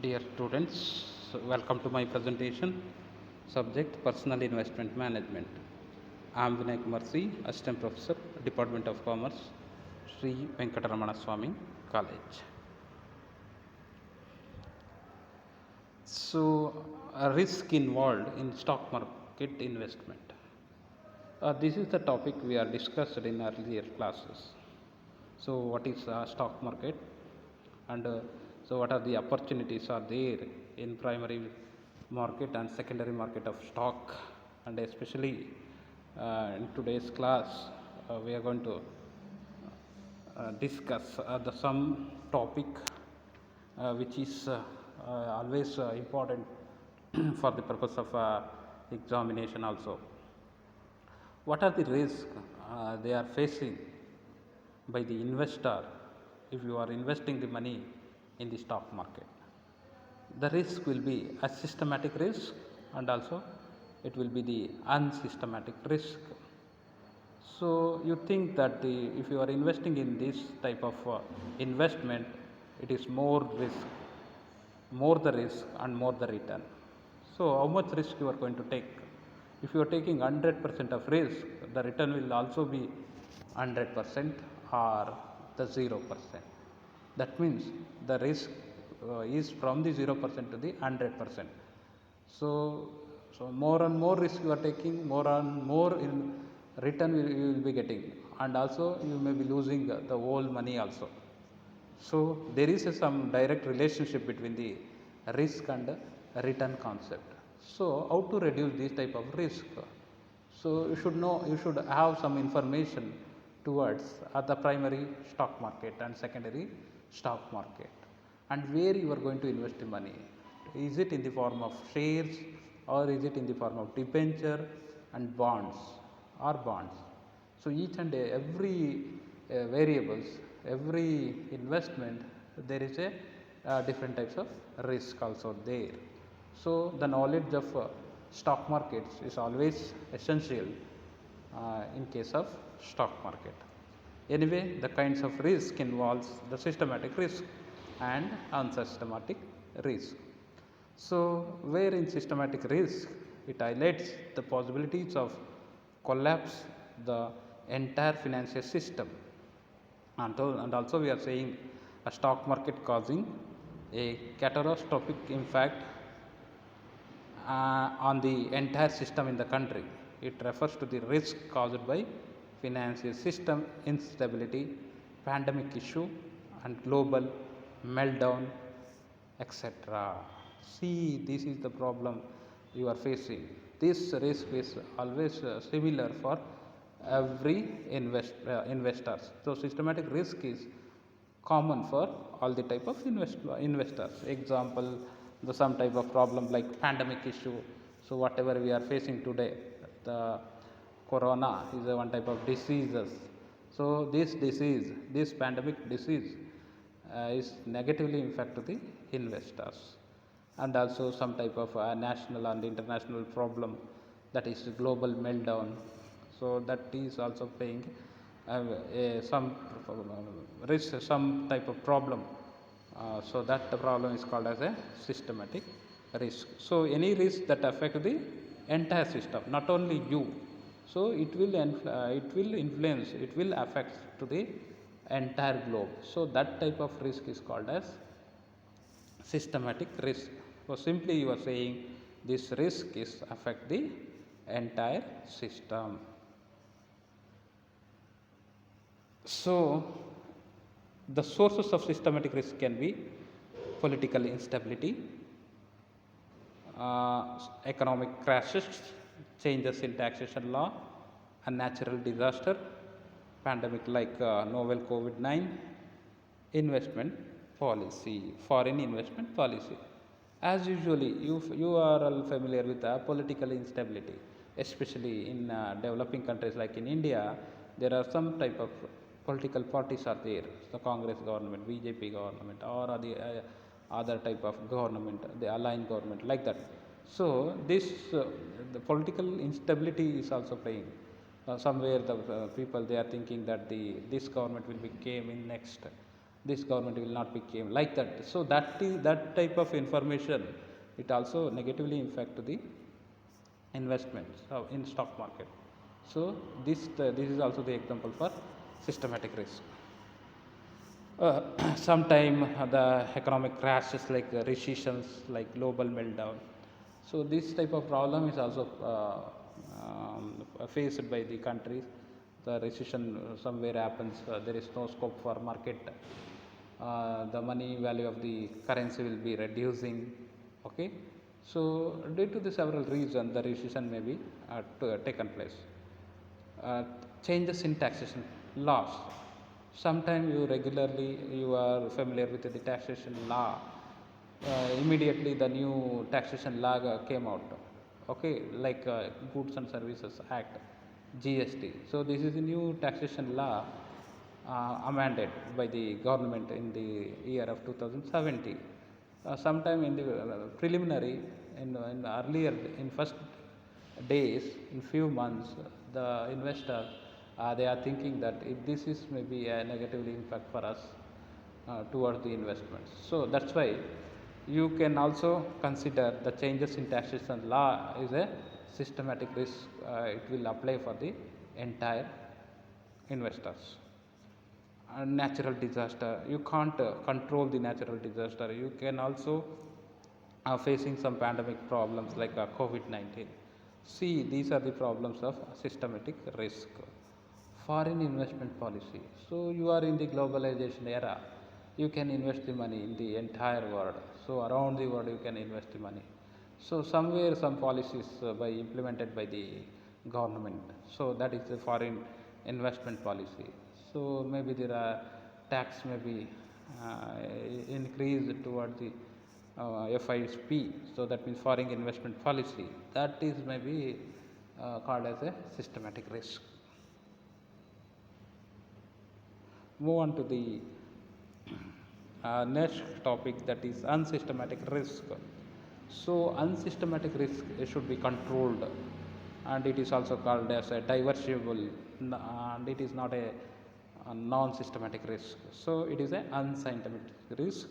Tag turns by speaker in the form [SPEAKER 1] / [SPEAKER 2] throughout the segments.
[SPEAKER 1] Dear students, welcome to my presentation. Subject Personal Investment Management. I am Vinay Kumarsi, Assistant Professor, Department of Commerce, Sri Venkataramana Swami College. A risk involved in stock market investment. This is the topic we are discussed in earlier classes. So, what is stock market, and so what are the opportunities are there in primary market and secondary market of stock, and especially in today's class we are going to discuss the some topic which is always important for the purpose of examination also. What are the risks they are facing by the investor if you are investing the money in the stock market? The risk will be a systematic risk, and also it will be the unsystematic risk. So you think that if you are investing in this type of investment, it is more the risk and more the return. So how much risk you are going to take? If you are taking 100% of risk, the return will also be 100% or the 0%. That means the risk is from the 0% to the 100%. So more and more risk you are taking, more and more in return you will be getting, and also you may be losing the whole money also. So there is some direct relationship between the risk and return concept. So how to reduce this type of risk? So you should know, you should have some information towards the primary stock market and secondary stock market, and where you are going to invest the money. Is it in the form of shares, or is it in the form of debenture and bonds or bonds? So each and every variables, every investment, there is a different types of risk also there. So the knowledge of stock markets is always essential in case of stock market. Anyway, the kinds of risk involves the systematic risk and unsystematic risk. So where in systematic risk, it highlights the possibilities of collapse the entire financial system, and also we are saying a stock market causing a catastrophic impact on the entire system in the country. It refers to the risk caused by financial system instability, pandemic issue, and global meltdown, etc. See, this is the problem you are facing. This risk is always similar for every investors. So systematic risk is common for all the type of investors. Example, the some type of problem like pandemic issue. So whatever we are facing today, the corona is a one type of diseases. So this pandemic disease is negatively impact to the investors, and also some type of national and international problem, that is global meltdown. So that is also playing some risk, some type of problem. So that the problem is called as a systematic risk. So any risk that affect the entire system, not only you. So it will influence, it will affect to the entire globe. So that type of risk is called as systematic risk. So simply you are saying this risk is affect the entire system. So the sources of systematic risk can be political instability, economic crashes, changes in taxation law, a natural disaster, pandemic like novel COVID-19, investment policy, foreign investment policy. As usually, you are all familiar with political instability, especially in developing countries like in India. There are some type of political parties are there, the Congress government, BJP government, or the other type of government, the aligned government, like that. So this the political instability is also playing. Somewhere the people they are thinking that this government will be came in next, this government will not become like that. So that type of information, it also negatively impact the investments in stock market. So this is also the example for systematic risk. Sometime the economic crashes like recessions, like global meltdown. So this type of problem is also faced by the countries. The recession somewhere happens, there is no scope for market, the money value of the currency will be reducing. Okay, so due to the several reasons, the recession may be taken place. uh, Changes in taxation laws. Sometimes you are familiar with the taxation law. Immediately the new taxation law came out. Okay, like Goods and Services Act, GST. So this is a new taxation law amended by the government in the year of 2017. Sometime in the preliminary, in earlier, in first days, in few months, the investor, they are thinking that if this is maybe a negative impact for us towards the investments. So that's why you can also consider the changes in taxation law is a systematic risk. It will apply for the entire investors. Natural disaster, you can't control the natural disaster. You can also facing some pandemic problems like COVID-19. See, these are the problems of systematic risk. Foreign investment policy. So you are in the globalization era. You can invest the money in the entire world. So around the world you can invest the money. So somewhere some policies by implemented by the government. So that is the foreign investment policy. So maybe there are tax may be increased toward the FISP. So that means foreign investment policy. That is maybe called as a systematic risk. Move on to the next topic, that is unsystematic risk. So unsystematic risk should be controlled, and it is also called as a diversible, and it is not a non-systematic risk. So it is an unscientific risk.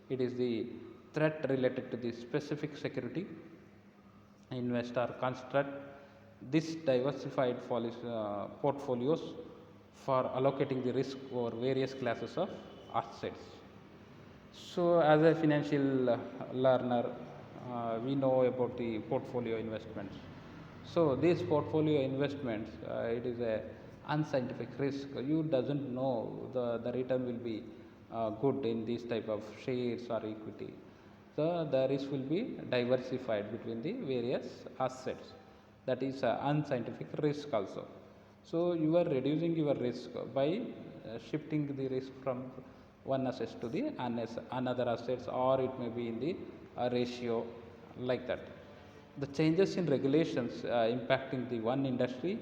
[SPEAKER 1] It is the threat related to the specific security. Investor construct this diversified portfolios for allocating the risk over various classes of assets. So, as a financial learner, we know about the portfolio investments. So, these portfolio investments, it is a unscientific risk. You doesn't know the return will be good in this type of shares or equity. So, the risk will be diversified between the various assets. That is unscientific risk also. So, you are reducing your risk by shifting the risk from one asset to the another assets, or it may be in the ratio, like that. The changes in regulations impacting the one industry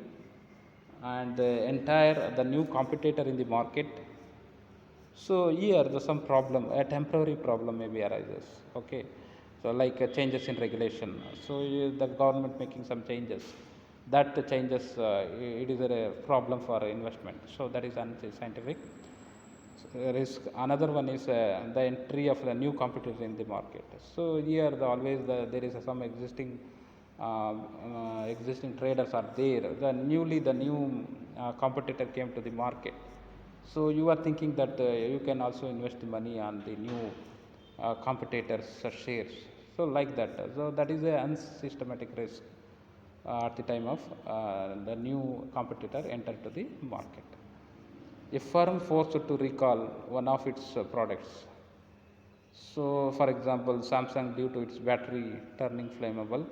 [SPEAKER 1] and the new competitor in the market. So here the some problem, a temporary problem maybe arises. Okay, so like changes in regulation. So the government making some changes. That the changes, it is a problem for investment. So that is unscientific risk. Another one is the entry of the new competitor in the market. So here there is some existing traders are there. The new competitor came to the market. So you are thinking that you can also invest the money on the new competitors' shares. So like that. So that is a unsystematic risk at the time of the new competitor entered to the market. A firm forced to recall one of its products. So, for example, Samsung, due to its battery turning flammable,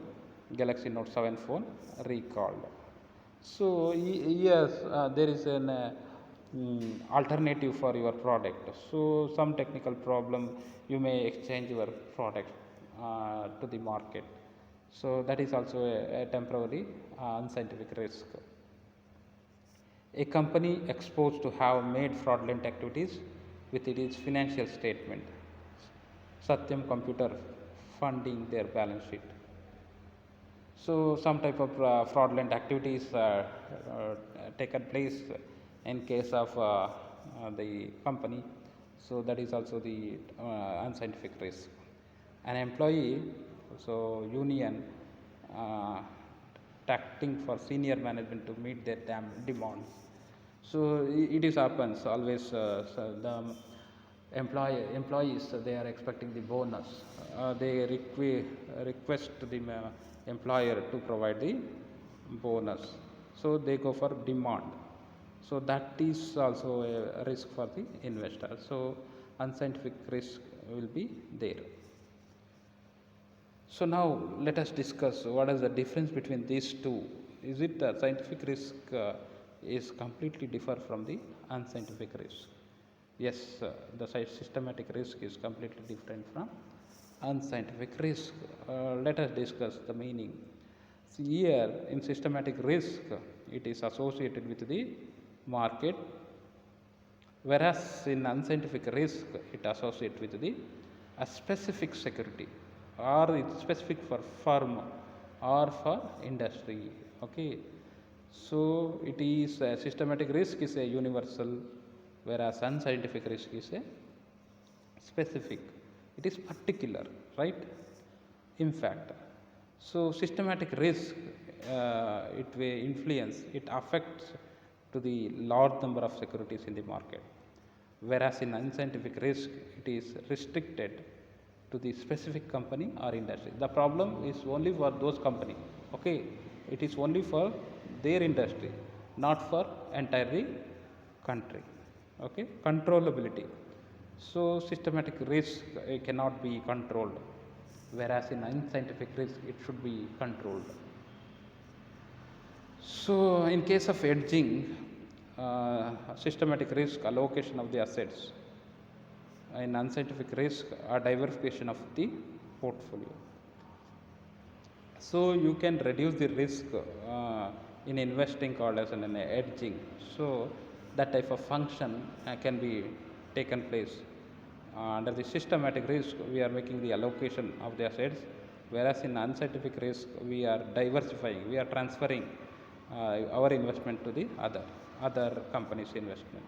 [SPEAKER 1] Galaxy Note 7 phone recalled. So, yes, there is an alternative for your product. So, some technical problem, you may exchange your product to the market. So, that is also a temporary unscientific risk. A company exposed to have made fraudulent activities with its financial statement. Satyam Computer funding their balance sheet. So some type of fraudulent activities taken place in case of the company. So that is also the unscientific risk. An employee, so union, uh, tacting for senior management to meet their demands. So it is happens always. So the employees they are expecting the bonus. They request the employer to provide the bonus. So they go for demand. So that is also a risk for the investor. So unscientific risk will be there. So now let us discuss what is the difference between these two. Is it scientific risk is completely differ from the unscientific risk? Yes, the systematic risk is completely different from unscientific risk. Let us discuss the meaning. See here in systematic risk, it is associated with the market, whereas in unscientific risk, it associates with the a specific security, or it's specific for firm or for industry. Okay, so it is a systematic risk is a universal, whereas unscientific risk is a specific. It is particular, right? In fact, so systematic risk it will influence, it affects to the large number of securities in the market, whereas in unscientific risk it is restricted to the specific company or industry. The problem is only for those company. Okay, it is only for their industry, not for entirely country. Okay, controllability. So systematic risk cannot be controlled, whereas in unscientific risk it should be controlled. So in case of hedging, systematic risk allocation of the assets, in unscientific risk a diversification of the portfolio. So you can reduce the risk in investing called as an hedging. So that type of function can be taken place. Under the systematic risk, we are making the allocation of the assets, whereas in unscientific risk, we are diversifying, we are transferring our investment to the other companies' investment.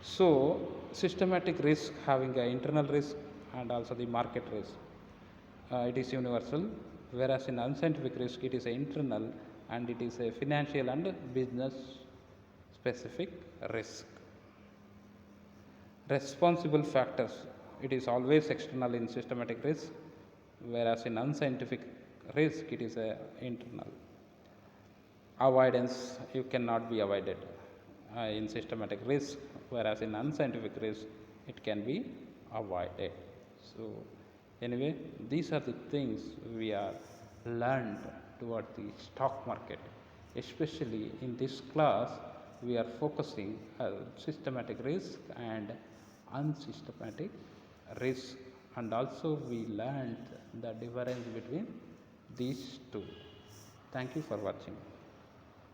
[SPEAKER 1] So systematic risk having an internal risk and also the market risk. It is universal, whereas in unscientific risk it is a internal and it is a financial and business specific risk. Responsible factors, it is always external in systematic risk, whereas in unscientific risk it is a internal. Avoidance, you cannot be avoided in systematic risk, whereas in unscientific risk it can be avoided. So anyway, these are the things we are learned toward the stock market. Especially in this class, we are focusing systematic risk and unsystematic risk, and also we learned the difference between these two. Thank you for watching.